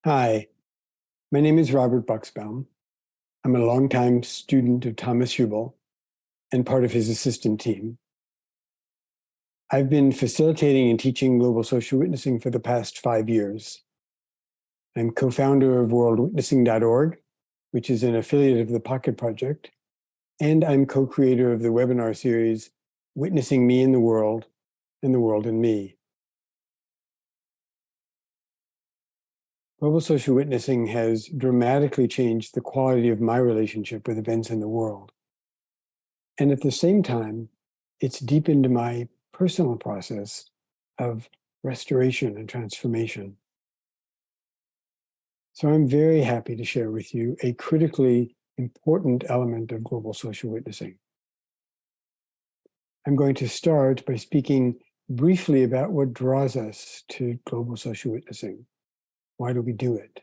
Hi, my name is Robert Buxbaum. I'm a longtime student of Thomas Hubel and part of his assistant team. I've been facilitating and teaching global social witnessing for the past 5 years. I'm co-founder of worldwitnessing.org, which is an affiliate of the Pocket Project, and I'm co-creator of the webinar series, Witnessing Me in the World and the World in Me. Global social witnessing has dramatically changed the quality of my relationship with events in the world. And at the same time, it's deepened my personal process of restoration and transformation. So I'm very happy to share with you a critically important element of global social witnessing. I'm going to start by speaking briefly about what draws us to global social witnessing. Why do we do it?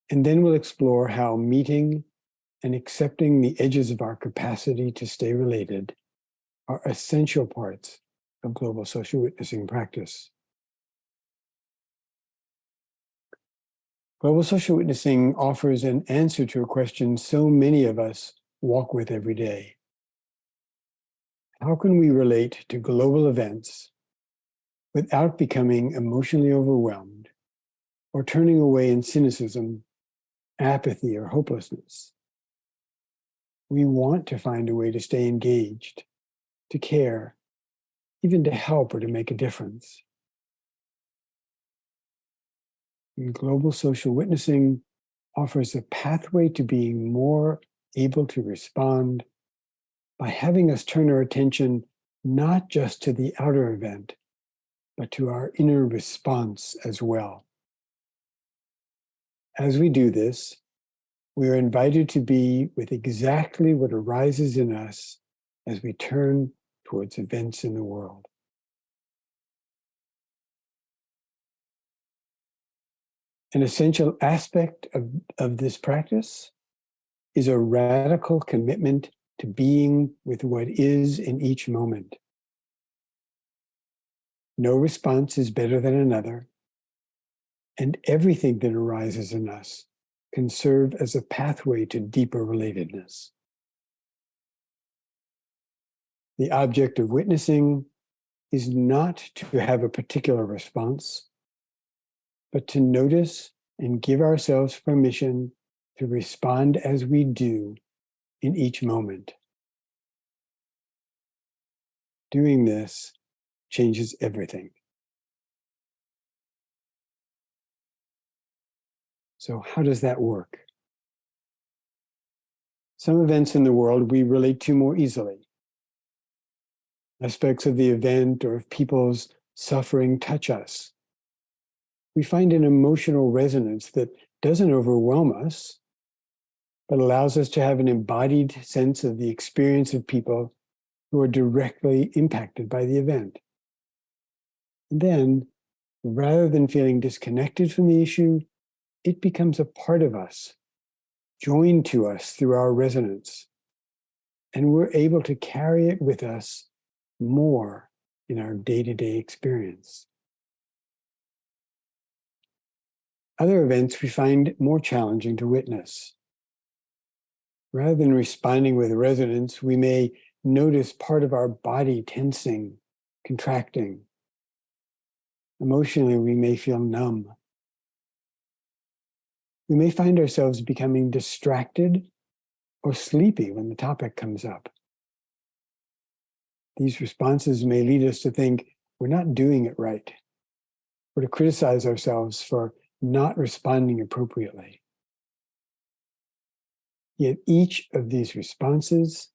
And then we'll explore how meeting and accepting the edges of our capacity to stay related are essential parts of global social witnessing practice. Global social witnessing offers an answer to a question so many of us walk with every day. How can we relate to global events without becoming emotionally overwhelmed or turning away in cynicism, apathy, or hopelessness? We want to find a way to stay engaged, to care, even to help or to make a difference. And global social witnessing offers a pathway to being more able to respond by having us turn our attention not just to the outer event, but to our inner response as well. As we do this, we are invited to be with exactly what arises in us as we turn towards events in the world. An essential aspect of this practice is a radical commitment to being with what is in each moment. No response is better than another, and everything that arises in us can serve as a pathway to deeper relatedness. The object of witnessing is not to have a particular response, but to notice and give ourselves permission to respond as we do in each moment. Doing this changes everything. So how does that work? Some events in the world we relate to more easily. Aspects of the event or of people's suffering touch us. We find an emotional resonance that doesn't overwhelm us, but allows us to have an embodied sense of the experience of people who are directly impacted by the event. And then, rather than feeling disconnected from the issue, it becomes a part of us, joined to us through our resonance. And we're able to carry it with us more in our day-to-day experience. Other events we find more challenging to witness. Rather than responding with resonance, we may notice part of our body tensing, contracting. Emotionally, we may feel numb. We may find ourselves becoming distracted or sleepy when the topic comes up. These responses may lead us to think we're not doing it right, or to criticize ourselves for not responding appropriately. Yet each of these responses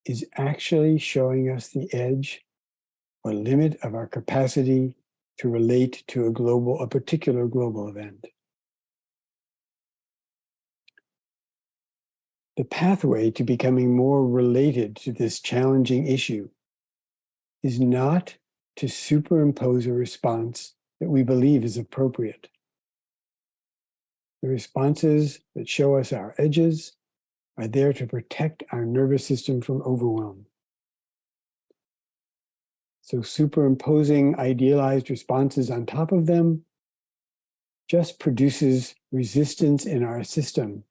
is actually showing us the edge or limit of our capacity to relate to a particular global event. The pathway to becoming more related to this challenging issue is not to superimpose a response that we believe is appropriate. The responses that show us our edges are there to protect our nervous system from overwhelm. So superimposing idealized responses on top of them just produces resistance in our system,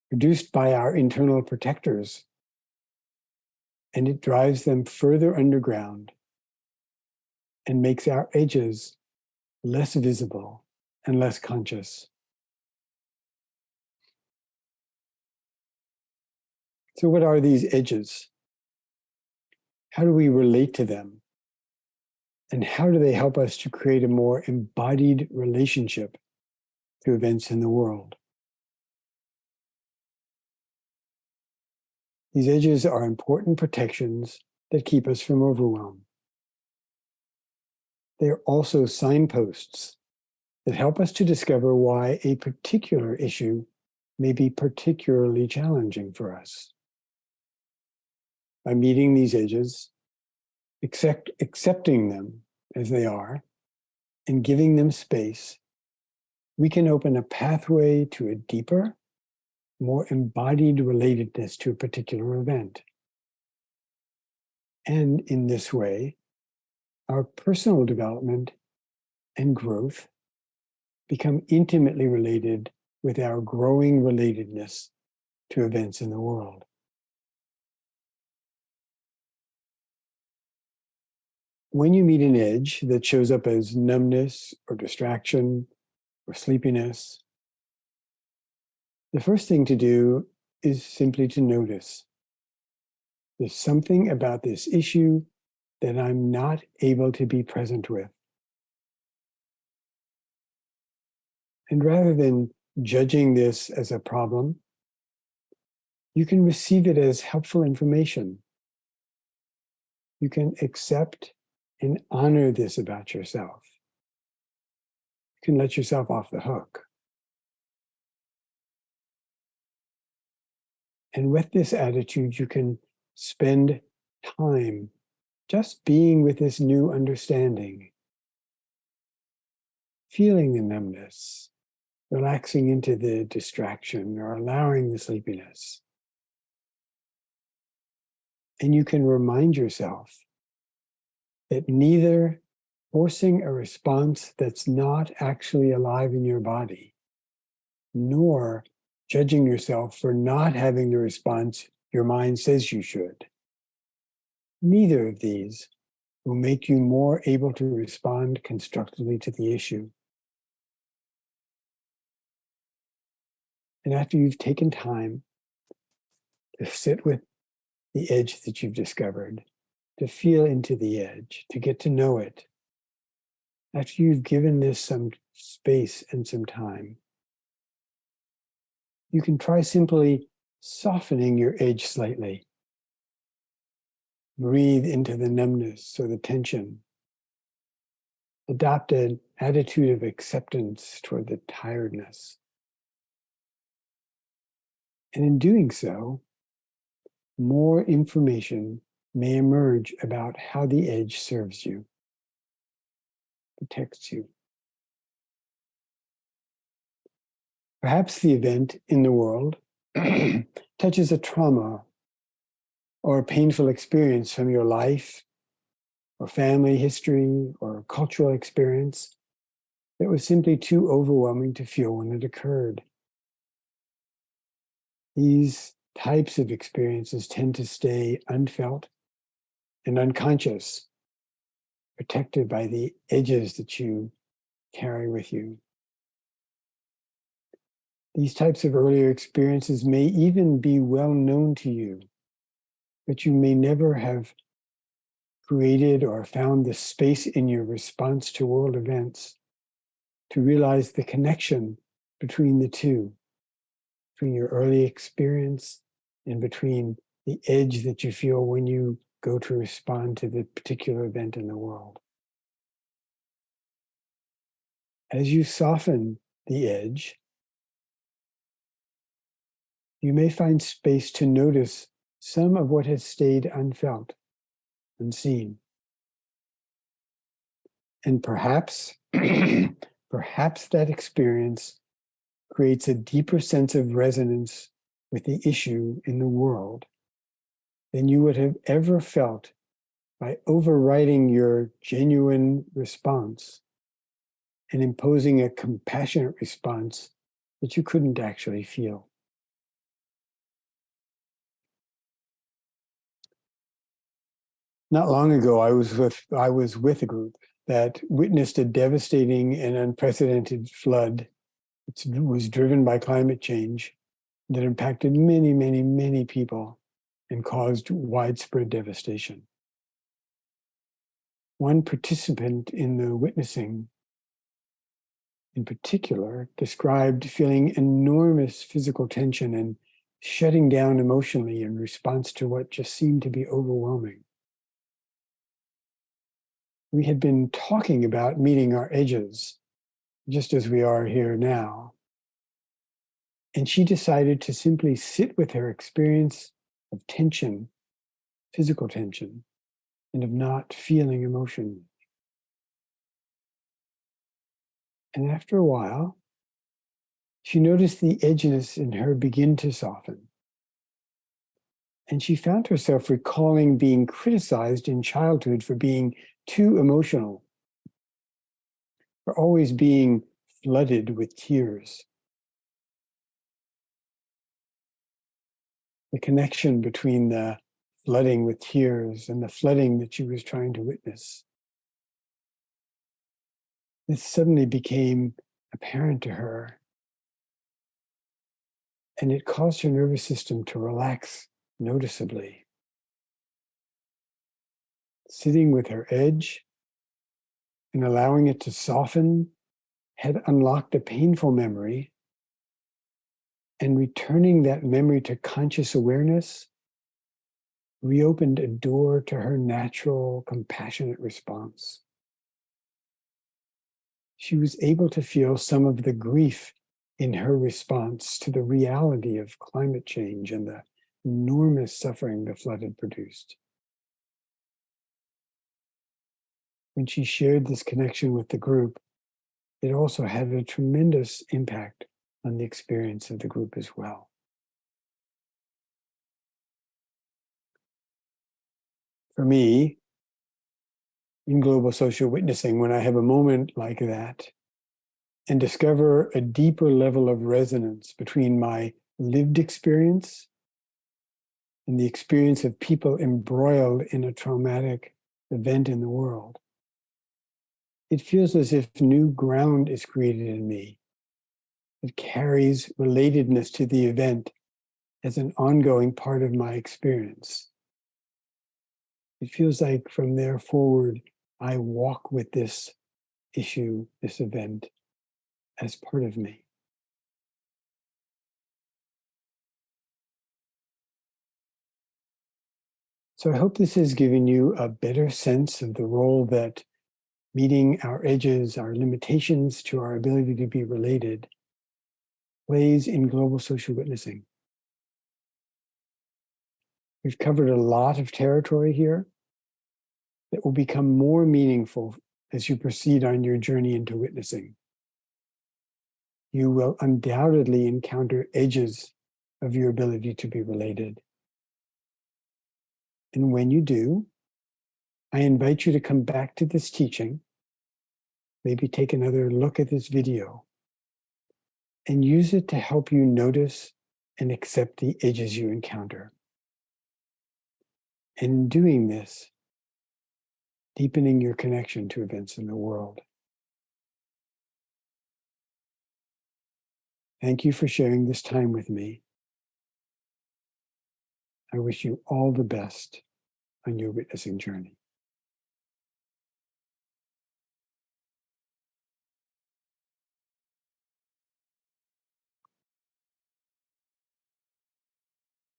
produced by our internal protectors, and it drives them further underground and makes our edges less visible and less conscious. So what are these edges? How do we relate to them? And how do they help us to create a more embodied relationship to events in the world? These edges are important protections that keep us from overwhelm. They are also signposts that help us to discover why a particular issue may be particularly challenging for us. By meeting these edges, accepting them as they are, and giving them space, we can open a pathway to a deeper, more embodied relatedness to a particular event. And in this way, our personal development and growth become intimately related with our growing relatedness to events in the world. When you meet an edge that shows up as numbness or distraction or sleepiness, the first thing to do is simply to notice. There's something about this issue that I'm not able to be present with. And rather than judging this as a problem, you can receive it as helpful information. You can accept and honor this about yourself. You can let yourself off the hook. And with this attitude, you can spend time just being with this new understanding, feeling the numbness, relaxing into the distraction or allowing the sleepiness. And you can remind yourself that neither forcing a response that's not actually alive in your body, nor judging yourself for not having the response your mind says you should. Neither of these will make you more able to respond constructively to the issue. And after you've taken time to sit with the edge that you've discovered, to feel into the edge, to get to know it, after you've given this some space and some time, you can try simply softening your edge slightly. Breathe into the numbness or the tension. Adopt an attitude of acceptance toward the tiredness. And in doing so, more information may emerge about how the edge serves you, protects you. Perhaps the event in the world touches a trauma or a painful experience from your life or family history or cultural experience that was simply too overwhelming to feel when it occurred. These types of experiences tend to stay unfelt and unconscious, protected by the edges that you carry with you. These types of earlier experiences may even be well known to you, but you may never have created or found the space in your response to world events to realize the connection between the two, between your early experience and between the edge that you feel when you go to respond to the particular event in the world. As you soften the edge, you may find space to notice some of what has stayed unfelt, unseen. And perhaps, perhaps that experience creates a deeper sense of resonance with the issue in the world than you would have ever felt by overriding your genuine response and imposing a compassionate response that you couldn't actually feel. Not long ago, I was with a group that witnessed a devastating and unprecedented flood. It was driven by climate change that impacted many, many, many people and caused widespread devastation. One participant in the witnessing, in particular, described feeling enormous physical tension and shutting down emotionally in response to what just seemed to be overwhelming. We had been talking about meeting our edges, just as we are here now. And she decided to simply sit with her experience of tension, physical tension, and of not feeling emotion. And after a while, she noticed the edginess in her begin to soften. And she found herself recalling being criticized in childhood for being too emotional, for always being flooded with tears. The connection between the flooding with tears and the flooding that she was trying to witness. This suddenly became apparent to her, and it caused her nervous system to relax noticeably. Sitting with her edge and allowing it to soften had unlocked a painful memory, and returning that memory to conscious awareness reopened a door to her natural, compassionate response. She was able to feel some of the grief in her response to the reality of climate change and the enormous suffering the flood had produced. When she shared this connection with the group, it also had a tremendous impact on the experience of the group as well. For me, in global social witnessing, when I have a moment like that and discover a deeper level of resonance between my lived experience and the experience of people embroiled in a traumatic event in the world, it feels as if new ground is created in me. It carries relatedness to the event as an ongoing part of my experience. It feels like from there forward, I walk with this issue, this event, as part of me. So I hope this has given you a better sense of the role that meeting our edges, our limitations to our ability to be related, plays in global social witnessing. We've covered a lot of territory here that will become more meaningful as you proceed on your journey into witnessing. You will undoubtedly encounter edges of your ability to be related. And when you do, I invite you to come back to this teaching, maybe take another look at this video, and use it to help you notice and accept the edges you encounter. And in doing this, deepening your connection to events in the world. Thank you for sharing this time with me. I wish you all the best on your witnessing journey.